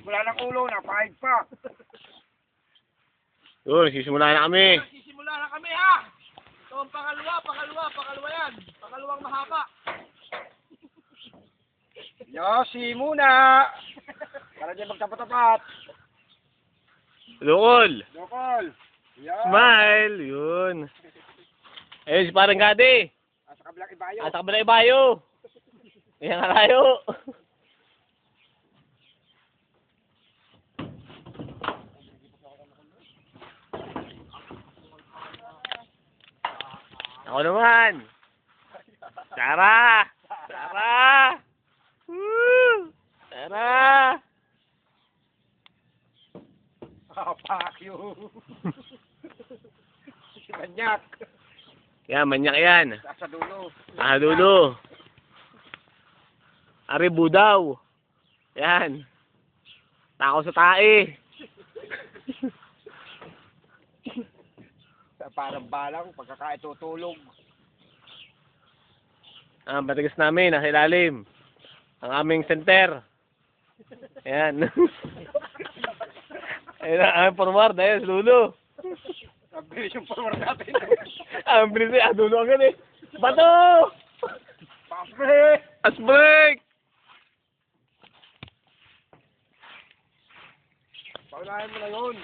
Wala ng ulo, napahid pa. Yun, sisimula na kami. Sisimula na kami ha! Ito ang pangalawa yan. Pangalawang mahaba. Yosi muna! Para dyan magtapat-tapat. Lukol. Dokol. Yan. Smile. Yun. Ayun, si parang Gadi. Sa kabilang ibayo. At sa kabila ibayo. Ayan nga tayo. Ako naman. Tara. Tara. Woo. Tara. Fuck you. Si Manyak. Yan, manyak yan. Sa dulo. Ah, dulo. Ari budaw. Yan. Takaw sa tae. Parang balang, pagkakain tutulog. Ah, matigas namin, nasa ilalim. Ang aming center. Yan. Ayun na, aming forward. Ayun, lulo. Ang bilis yung forward natin. Ang bilis eh, dulo agad eh. Bato! Fast break! Fast break! Paunahin mo na yun.